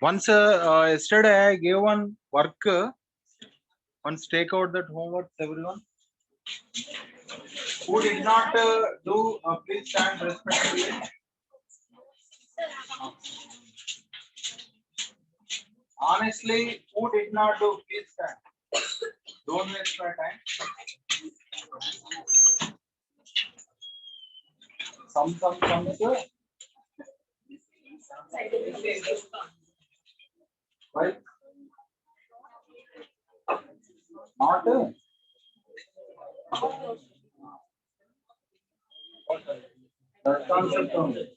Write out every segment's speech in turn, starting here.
Once yesterday I gave one work. Once take out that homework, everyone. Who did not do, please stand respectfully. Honestly, who did not do, please stand. Don't waste my time. Some. Right? Not. That concept only.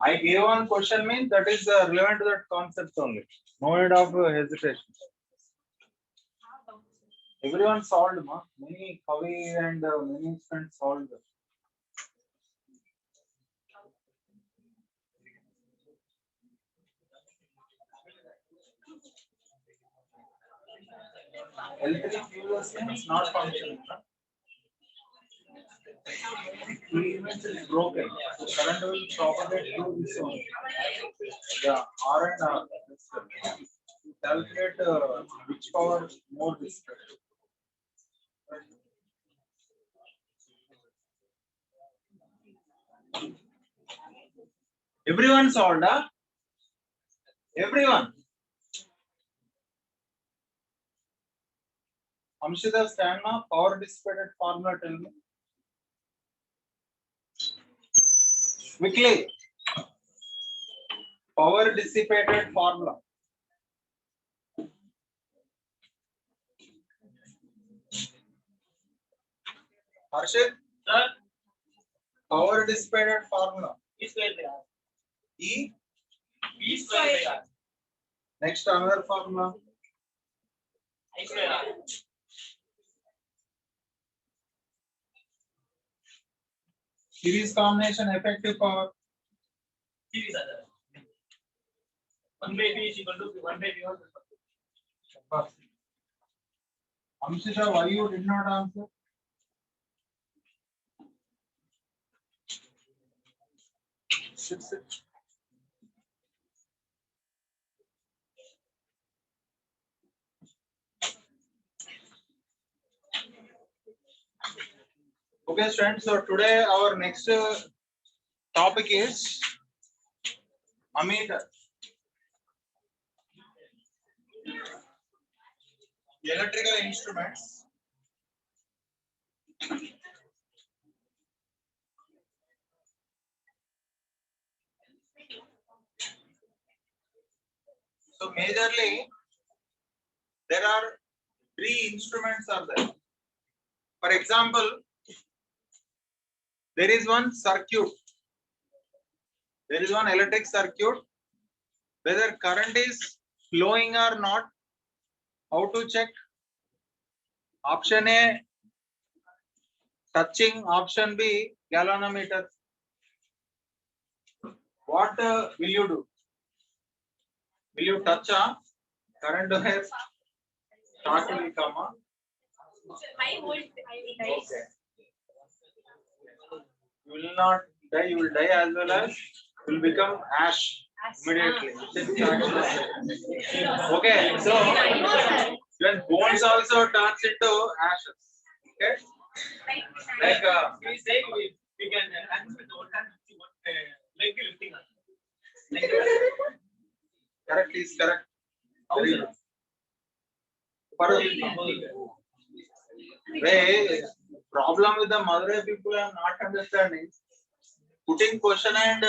I gave one question means that is relevant to that concept only. No need of hesitation. Everyone solved, ma. Many Kavi and many students solved. L3 fuels is not functioning. Elements is broken. So current will propagate through this one. Yeah, R and R. Calculate which power more destructive. Everyone solved, huh? Everyone. Amshita, stand now. Power dissipated formula, tell me. Quickly. Power dissipated formula. Harshit? Sir? Power dissipated formula. E square by R. E? B square by R. Next, another formula. I square R. Series combination effective power. Series other. 1 by B is equal to 1 by B1. Amshita, why you did not answer? Sit. Okay, students. So today our next topic is ammeter. Electrical instruments. So majorly there are 3 instruments are there. For example, there is one circuit. There is one electric circuit. Whether current is flowing or not, how to check? Option A, touching. Option B, galvanometer. What will you do? Will you touch current wire? Start will come. Okay. You will not die. You will die as well as will become ash immediately. Okay. So when bones also turns into ashes. Okay. Like we say we can answer with one hand leg lifting. Correct is correct. Very good. Problem with the Madurai people are not understanding. Putting question and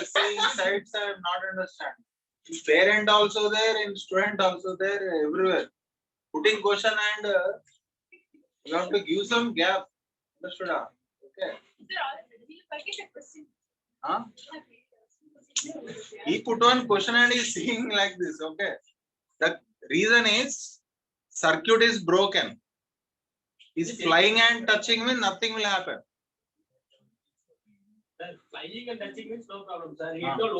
saying sides are not understanding. In parent also there, in student also there, everywhere. Putting question and you have to give some gap. Understood? Okay. Huh? He put one question and he is saying like this. Okay. The reason is circuit is broken. Is flying and touching means nothing will happen. Flying and touching means no problem, sir. He told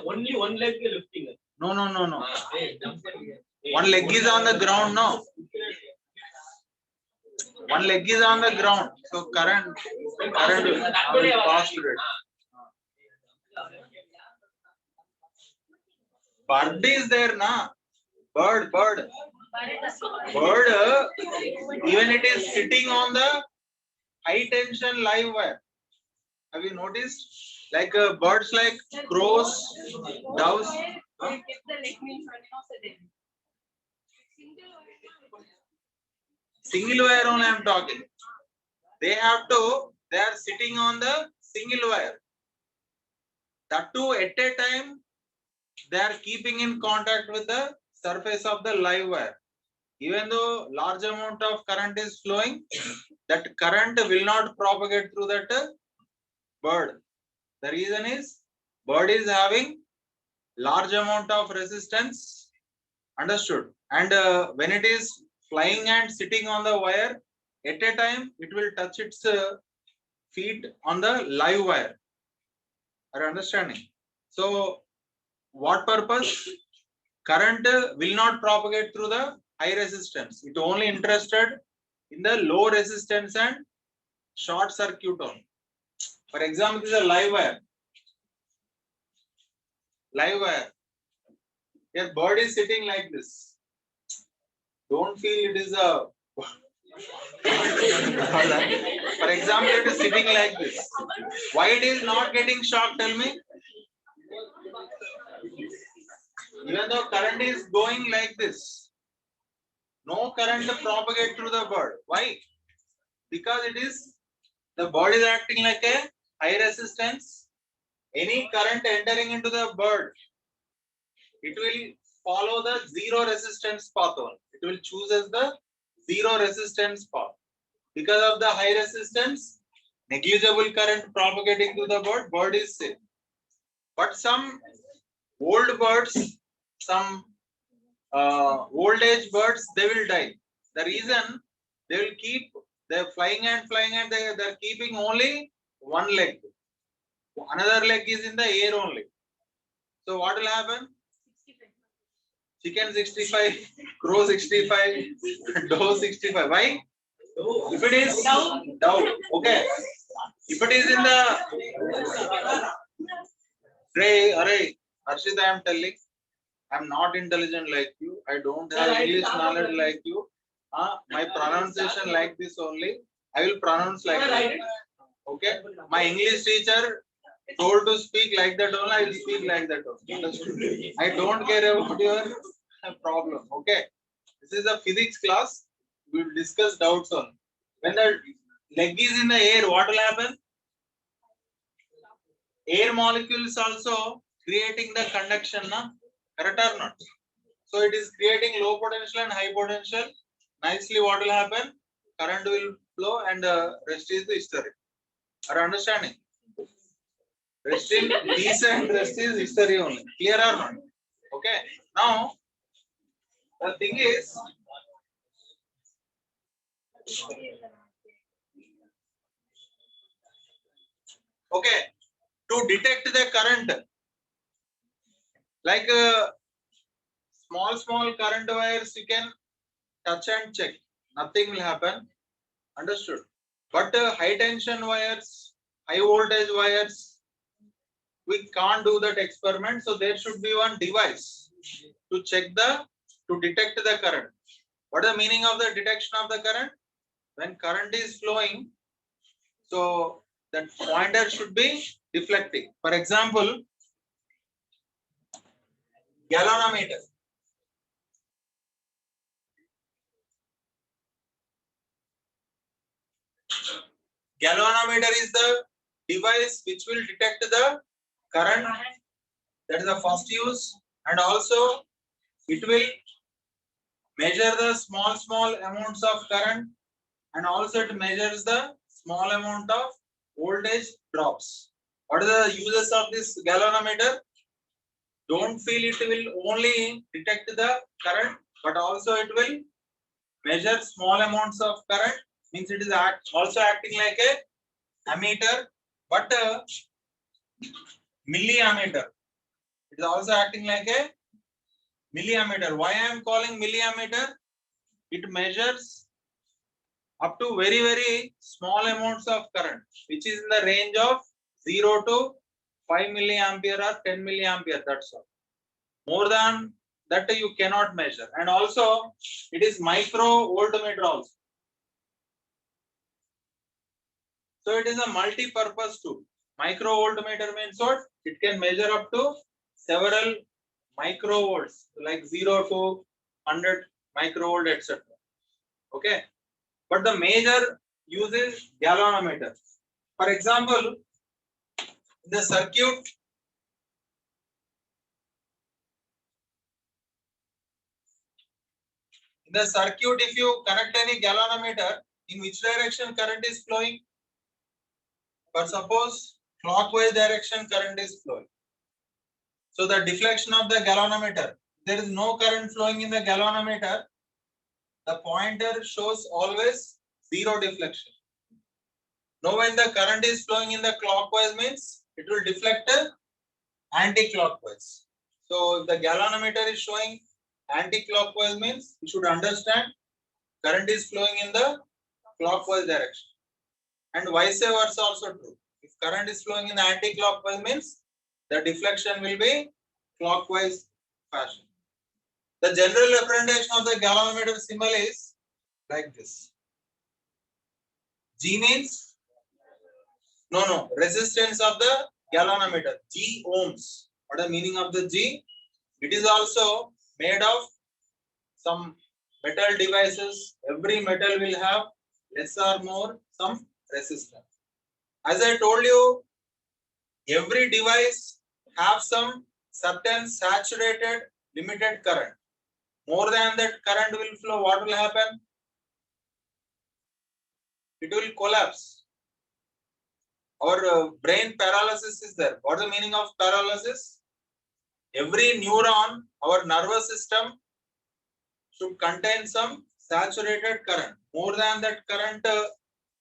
only one leg lifting. No. One leg is on the ground, no. One leg is on the ground, so current will pass through it. Bird is there, na? Bird. Even it is sitting on the high tension live wire. Have you noticed? Like birds like crows, doves. Huh? Single wire only I am talking. They are sitting on the single wire. That too at a time, they are keeping in contact with the surface of the live wire. Even though large amount of current is flowing, that current will not propagate through that bird. The reason is bird is having large amount of resistance. Understood? And when it is flying and sitting on the wire, at a time it will touch its feet on the live wire. Are you understanding? So what purpose? Current will not propagate through the high resistance. It only interested in the low resistance and short circuit only. For example, this is a live wire. Live wire. Your bird is sitting like this. Don't feel it is a. For example, it is sitting like this. Why it is not getting shocked? Tell me. Even though current is going like this, no current propagate through the bird. Why? Because the bird is acting like a high resistance. Any current entering into the bird, it will follow the zero resistance path only. It will choose as the zero resistance path. Because of the high resistance, negligible current propagating to the bird is safe. But some old birds, some old age birds, they will die. The reason they're flying and they're keeping only one leg. Another leg is in the air only. So what will happen? Chicken 65, crow 65, dove 65. Why? If it is dove, okay. If it is in the Array, Harshit, I am telling, I am not intelligent like you. I don't have English knowledge like you. My pronunciation like this only. I will pronounce like that. Okay. My English teacher told to speak like that only. I will speak like that only. Understood? I don't care about your problem. Okay. This is a physics class. We will discuss doubts on. When the leg is in the air, what will happen? Air molecules also creating the conduction, na? Correct or not? So it is creating low potential and high potential. Nicely, what will happen? Current will flow and rest is the history. Are you understanding? Rest in peace and rest is history only. Clear or not? Okay. Now, the thing is, okay, to detect the current, like small current wires, you can touch and check. Nothing will happen. Understood? But high tension wires, high voltage wires, we can't do that experiment. So there should be one device to detect the current. What is the meaning of the detection of the current? When current is flowing, so that pointer should be deflecting. For example, galvanometer. Galvanometer is the device which will detect the current. That is the first use, and also it will measure the small amounts of current, and also it measures the small amount of voltage drops. What are the uses of this galvanometer? Don't feel it will only detect the current, but also it will measure small amounts of current. Means it is also acting like a ammeter, but milliammeter. It is also acting like a milliammeter. Why I am calling milliammeter? It measures up to very small amounts of current, which is in the range of 0 to 5 milliampere or 10 milliampere. That's all. More than that you cannot measure. And also it is micro voltmeter also. So it is a multi-purpose tool. Micro voltmeter means what? It can measure up to several microvolts, like 0 to 100 microvolt, etc. Okay. But the major use is galvanometer. For example, in the circuit, if you connect any galvanometer, in which direction current is flowing? For suppose clockwise direction current is flowing. So the deflection of the galvanometer, there is no current flowing in the galvanometer, the pointer shows always 0 deflection. Now when the current is flowing in the clockwise means it will deflect anti-clockwise. So if the galvanometer is showing anti-clockwise means you should understand current is flowing in the clockwise direction. And vice versa also true. If current is flowing in the anti-clockwise means the deflection will be clockwise fashion. The general representation of the galvanometer symbol is like this. G means resistance of the galvanometer. G ohms. What is the meaning of the G? It is also made of some metal devices. Every metal will have less or more some resistance. As I told you, every device have some certain saturated limited current. More than that current will flow, what will happen? It will collapse. Our brain paralysis is there. What is the meaning of paralysis? Every neuron, our nervous system should contain some saturated current. More than that current,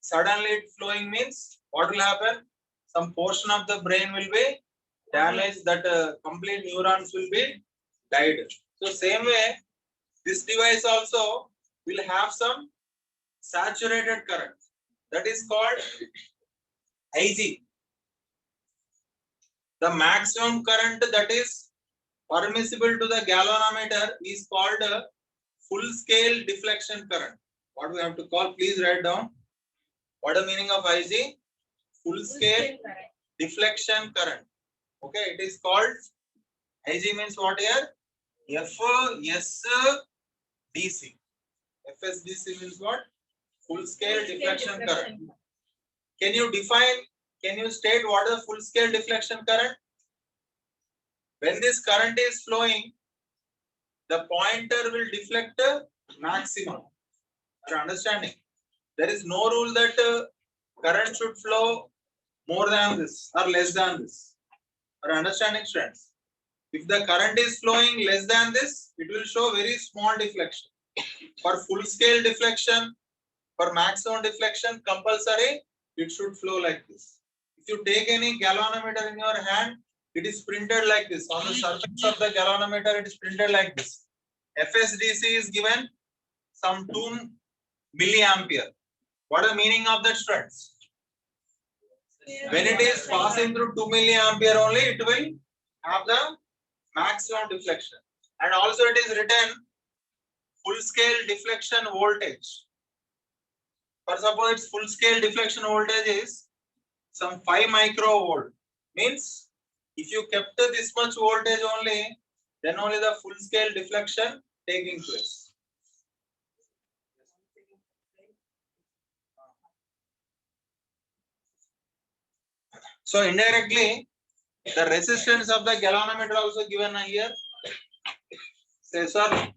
suddenly it flowing means what will happen? Some portion of the brain will be damaged, that complete neurons will be died. So same way, this device also will have some saturated current. That is called Ig. The maximum current that is permissible to the galvanometer is called full scale deflection current. What we have to call, please write down. What is the meaning of Ig? Full scale deflection current. Okay, it is called Ig means what here? FSDC. FSDC means what? Full scale deflection current. Can you define? Can you state what is the full scale deflection current? When this current is flowing, the pointer will deflect maximum. Are you understanding? There is no rule that current should flow more than this or less than this. Are you understanding, students? If the current is flowing less than this, it will show very small deflection. For full scale deflection, for maximum deflection, compulsory, it should flow like this. If you take any galvanometer in your hand, it is printed like this. On the surface of the galvanometer, it is printed like this. FSDC is given some 2 milliampere. What is the meaning of that, students? When it is passing through 2 milliampere only, it will have the maximum deflection. And also it is written full scale deflection voltage. For suppose its full scale deflection voltage is some 5 microvolt. Means if you kept this much voltage only, then only the full scale deflection taking place. So indirectly, the resistance of the galvanometer also given here. Say, sir,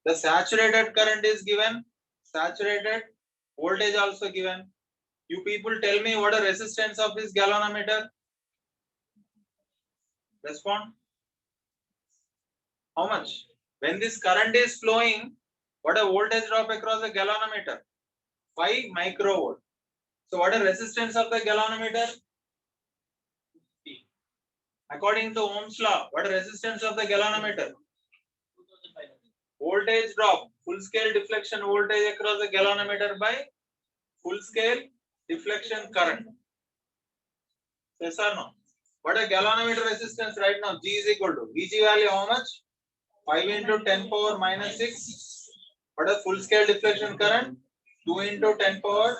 the saturated current is given, saturated voltage also given. You people tell me what is the resistance of this galvanometer? Respond. How much? When this current is flowing, what a voltage drop across the galvanometer? 5 microvolt. So what is resistance of the galvanometer? According to Ohm's law, what is resistance of the galvanometer? Voltage drop, full scale deflection voltage across the galvanometer by full scale deflection current. Yes or no? What a galvanometer resistance right now? G is equal to Vg value how much? 5 into 10 power minus 6. What a full scale deflection current? 2 into 10 power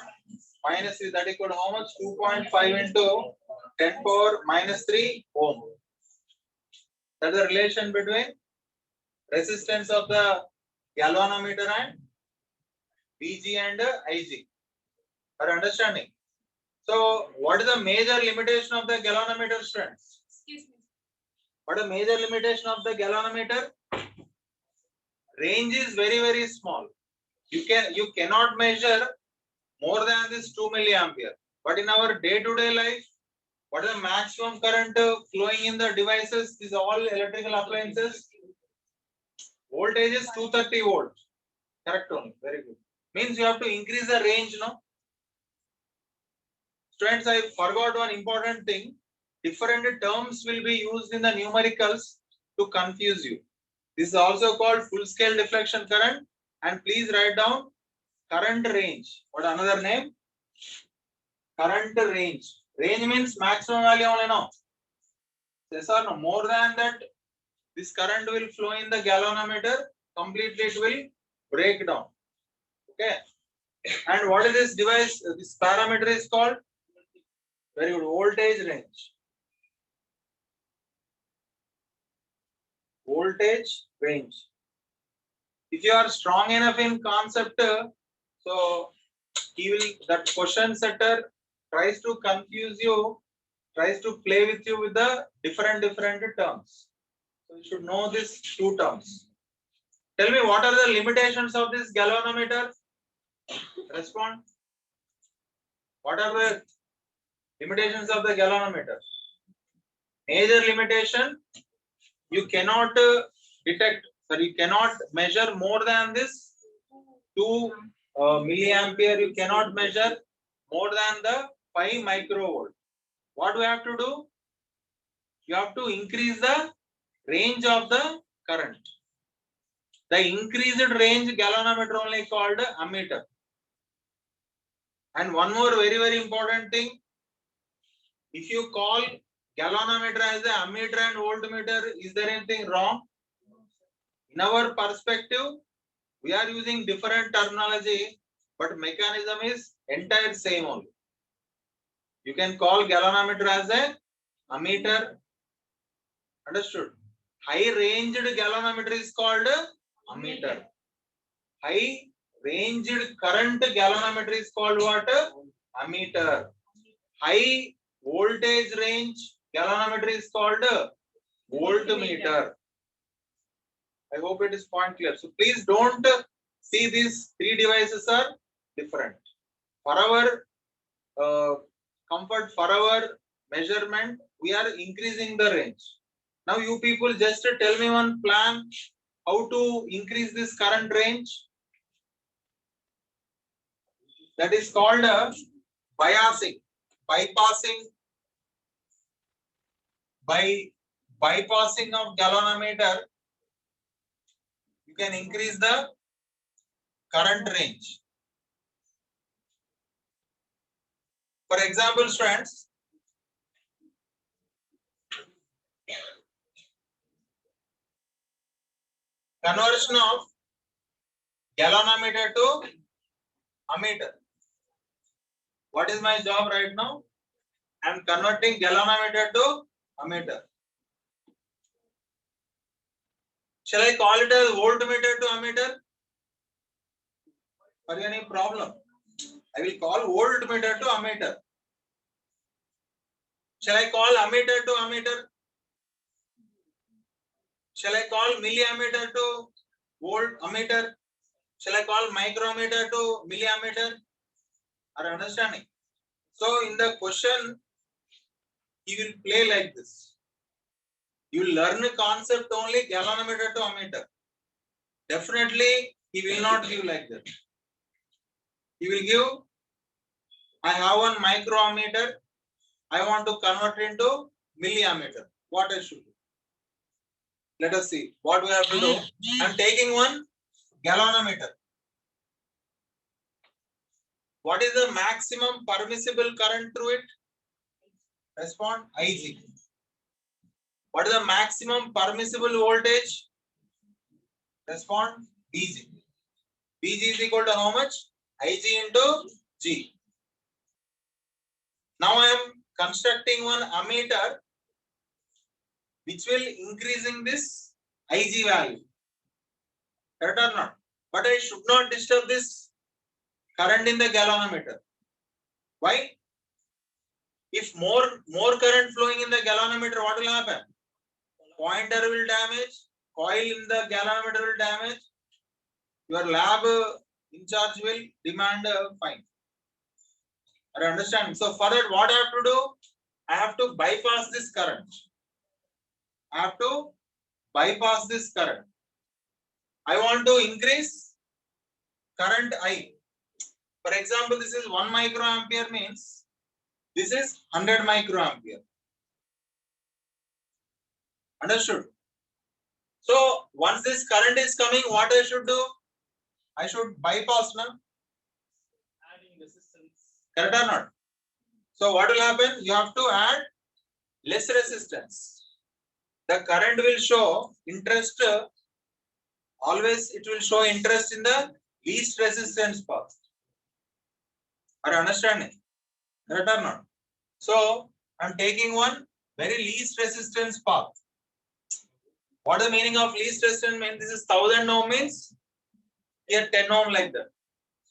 minus 3. That equal to how much? 2.5 into 10 power minus 3 ohm. That's the relation between resistance of the galvanometer and Vg and Ig. Are you understanding? So, what is the major limitation of the galvanometer strength? Excuse me. What is the major limitation of the galvanometer? Range is very small. You cannot measure more than this 2 milliampere. But in our day-to-day life, what is the maximum current flowing in the devices? These are all electrical appliances. Voltage is 230 volts. Correct only. Very good. Means you have to increase the range, no? Students, I forgot one important thing. Different terms will be used in the numericals to confuse you. This is also called full scale deflection current. And please write down current range. What another name? Current range. Range means maximum value only, no? Yes or no? More than that, this current will flow in the galvanometer. Completely it will break down. Okay. And what is this device? This parameter is called? Very good. Voltage range. Voltage range. If you are strong enough in concept, so he will, that question setter tries to confuse you, tries to play with you with the different terms. So you should know these two terms. Tell me, what are the limitations of this galvanometer? Respond. What are the limitations of the galvanometer? Major limitation, you cannot detect, sorry, you cannot measure more than this 2 milliampere. You cannot measure more than the 5 microvolt. What do you have to do? You have to increase the range of the current. The increased range galvanometer only called ammeter. And one more very important thing. If you call galvanometer as a ammeter and voltmeter, is there anything wrong? In our perspective, we are using different terminology, but mechanism is entire same only. You can call galvanometer as a ammeter. Understood? High ranged galvanometer is called ammeter. High ranged current galvanometer is called what? Ammeter. High voltage range galvanometer is called voltmeter. I hope it is point clear. So please don't see these three devices are different. For our comfort, for our measurement, we are increasing the range. Now you people just tell me one plan how to increase this current range. That is called biasing, bypassing. By bypassing of galvanometer, you can increase the current range. For example, students, conversion of galvanometer to ammeter. What is my job right now? I am converting galvanometer to ammeter. Shall I call it as voltmeter to ammeter? Are there any problem? I will call voltmeter to ammeter. Shall I call ammeter to ammeter? Shall I call milliammeter to volt ammeter? Shall I call micrometer to milliammeter? Are you understanding? So in the question, he will play like this. You learn a concept only galvanometer to ammeter. Definitely, he will not give like that. He will give, I have one microammeter. I want to convert into milliammeter. What I should do? Let us see what we have to do. I am taking one galvanometer. What is the maximum permissible current through it? Respond, Ig. What is the maximum permissible voltage? Respond, Vg. Vg is equal to how much? Ig into G. Now I am constructing one ammeter which will increasing this Ig value. Correct or not? But I should not disturb this current in the galvanometer. Why? If more current flowing in the galvanometer, what will happen? Pointer will damage, coil in the galvanometer will damage. Your lab in charge will demand a fine. I understand. So for that, what I have to do? I have to bypass this current. I have to bypass this current. I want to increase current I. For example, this is 1 microampere means this is 100 microampere. Understood? So once this current is coming, what I should do? I should bypass now. Adding resistance. Correct or not? So what will happen? You have to add less resistance. The current will show interest. Always it will show interest in the least resistance path. Are you understanding? Correct or not? So I am taking one very least resistance path. What is the meaning of least resistance? Means this is 1000 ohm means here 10 ohm like that.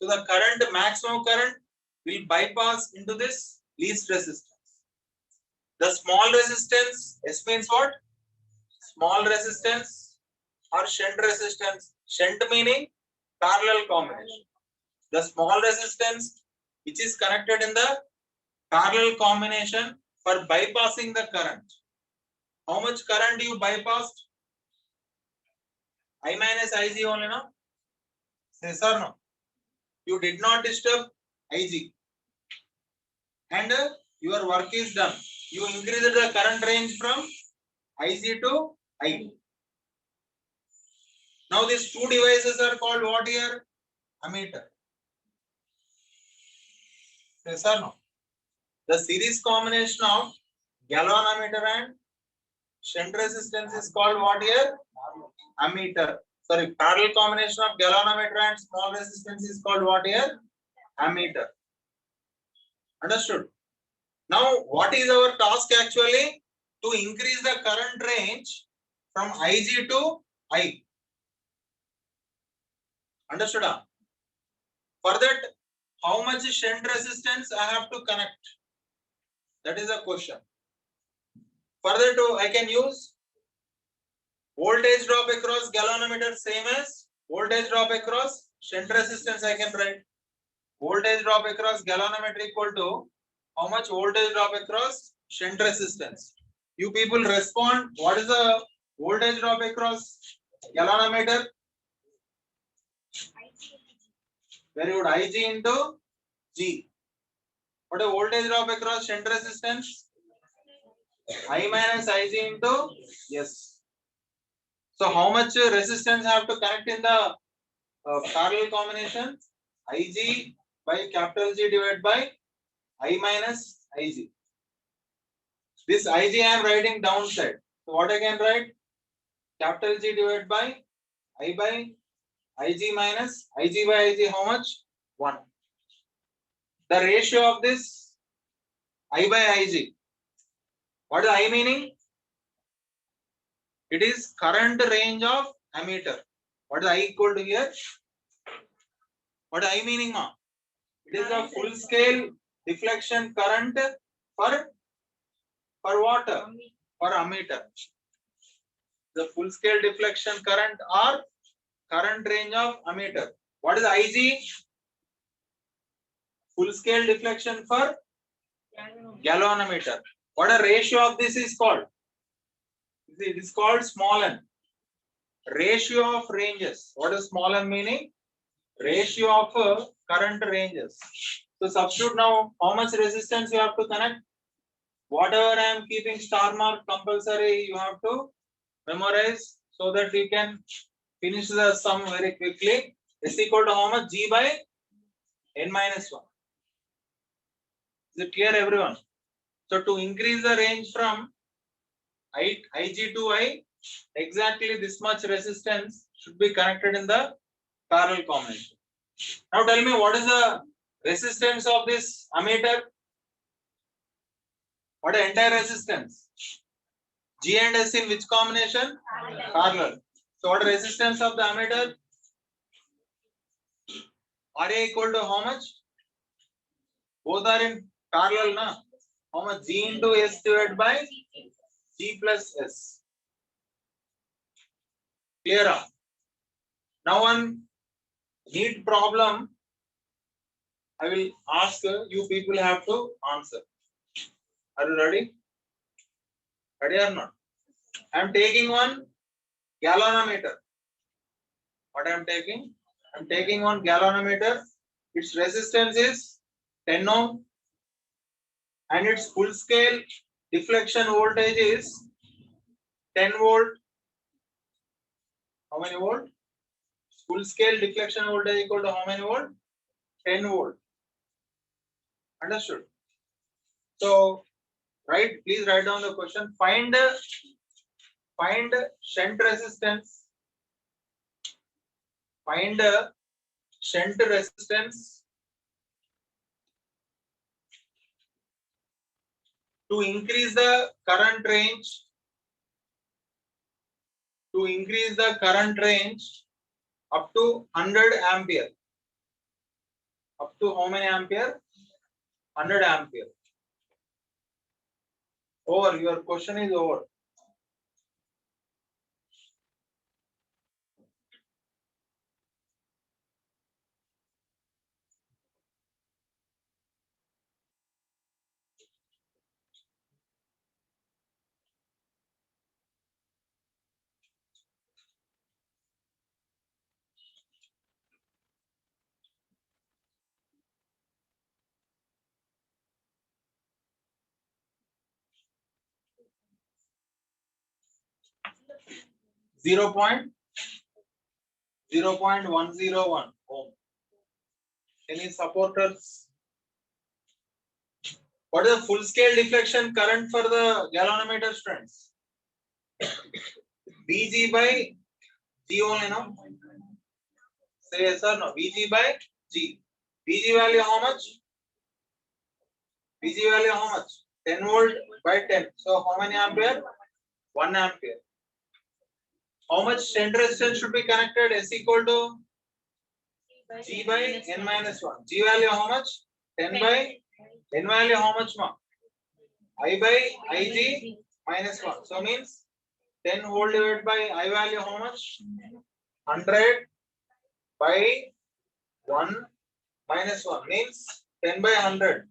So the current, maximum current will bypass into this least resistance. The small resistance, S means what? Small resistance or shunt resistance. Shunt meaning parallel combination. The small resistance which is connected in the parallel combination for bypassing the current. How much current you bypassed? I minus Ig only, no? Yes or no? You did not disturb Ig. And your work is done. You increased the current range from Ig to I. Now these two devices are called what here? Ammeter. Yes or no? The series combination of galvanometer and shunt resistance is called what here? Ammeter. Sorry, parallel combination of galvanometer and small resistance is called what here? Ammeter. Understood? Now, what is our task actually? To increase the current range from Ig to I. Understood? For that, how much shunt resistance I have to connect? That is a question. For that, I can use voltage drop across galvanometer same as voltage drop across shunt resistance. I can write voltage drop across galvanometer equal to how much voltage drop across shunt resistance. You people respond. What is the voltage drop across galvanometer? Very good. Ig into G. What is voltage drop across shunt resistance? I minus Ig into yes. So how much resistance I have to connect in the parallel combination? Ig by capital G divided by I minus Ig. This Ig I am writing downside. So what I can write? Capital G divided by I by Ig minus Ig by Ig how much? 1. The ratio of this I by Ig. What is I meaning? It is current range of ammeter. What is I equal to here? What is I meaning, ma? It is a full scale deflection current for what? For ammeter. The full scale deflection current or current range of ammeter. What is Ig? Full scale deflection for galvanometer. What a ratio of this is called? It is called small n. Ratio of ranges. What is small n meaning? Ratio of current ranges. So substitute now how much resistance you have to connect. Whatever I am keeping star mark compulsory you have to memorize so that you can Finish the sum very quickly. S equal to how much? G by n minus 1. Is it clear, everyone? So to increase the range from Ig to I, exactly this much resistance should be connected in the parallel combination. Now tell me, what is the resistance of this ammeter? What is entire resistance? G and S in which combination? Parallel. So what is resistance of the ammeter? Ra equal to how much? Both are in parallel, na? How much? G into S divided by G plus S. Clear? Now one neat problem I will ask you people have to answer. Are you ready? Ready or not? I am taking one galvanometer. What I am taking? I am taking one galvanometer. Its resistance is 10 ohm and its full scale deflection voltage is 10 volt. How many volt? Full scale deflection voltage equal to how many volt? 10 volt. Understood? So, please write down the question. Find shunt resistance. Find shunt resistance to increase the current range. To increase the current range up to 100 ampere. Up to how many ampere? 100 ampere. Over. Your question is over. Zero point 0.101 ohm. Any supporters? What is the full scale deflection current for the galvanometer strengths? Vg by G only, no? Say yes or no? Vg by G. Vg value how much? Vg value how much? 10 volt by 10. So how many ampere? 1 ampere. How much shunt resistance should be connected? S equal to G by n minus 1. G value how much? 10 by n value how much, ma? I by Ig minus 1. So means 10 volt divided by I value how much? 100 by 1 minus 1 means 10 by 100.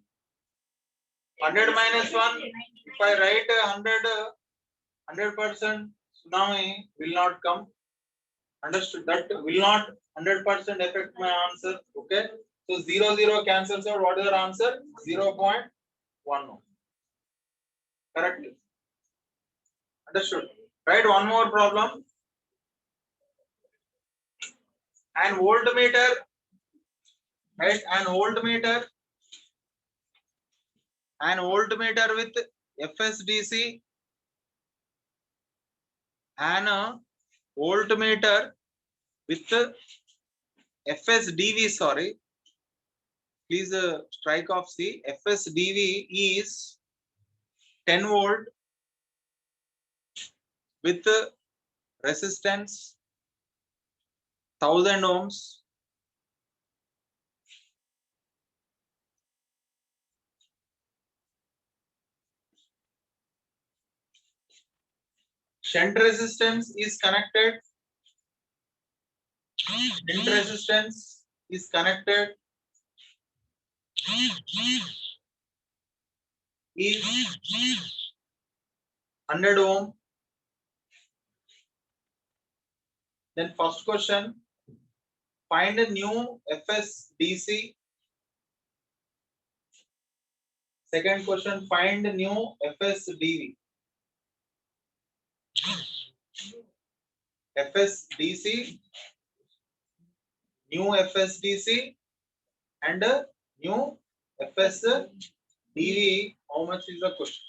100 minus 1. If I write 100% tsunami will not come. Understood? That will not 100% affect my answer. Okay. So 0 cancels out. What is your answer? 0.1. Correct. Understood. Right. One more problem. An voltmeter. Right. An voltmeter with fsdc and a voltmeter with fsdv. Sorry, please strike off C. fsdv is 10 volt with resistance 1000 ohms. Shunt resistance is connected. Shunt resistance is connected is 100 ohm. Then first question, find a new FSDC. Second question, find a new FSDV. FSDC, new FSDC, and new FSDV. How much is the question?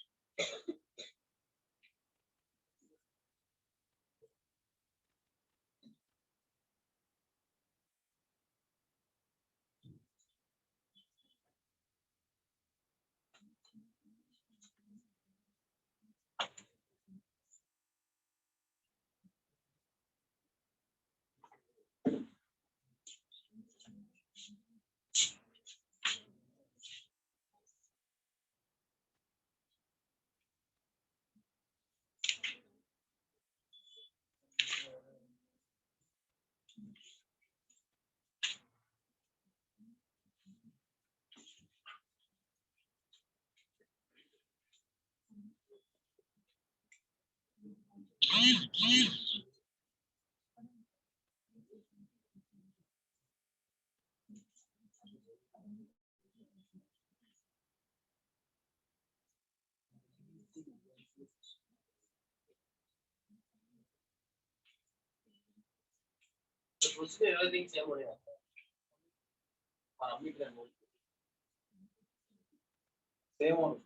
Everything same only. Ammeter and bollu. Same one.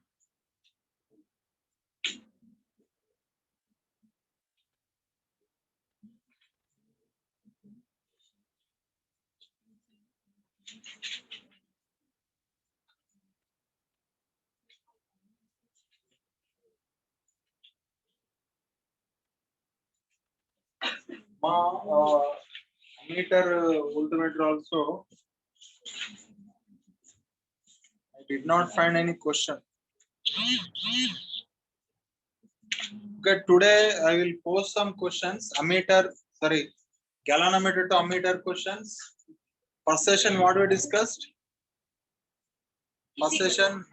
Ammeter voltmeter also. I did not find any question. Okay, today I will post some questions. Ammeter, sorry, galvanometer to ammeter questions. First session, what we discussed? First session,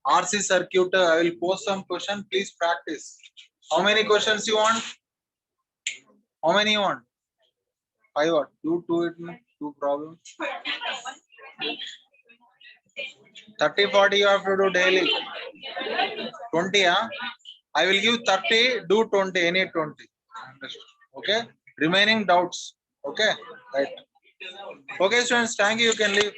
RC circuit. I will post some question. Please practice. How many questions you want? How many you want? 5 what? You do it. Two problems. 30-40 you have to do daily. 20, huh? I will give 30, do 20, any 20. Okay? Remaining doubts. Okay? Right. Okay, students, thank you. You can leave.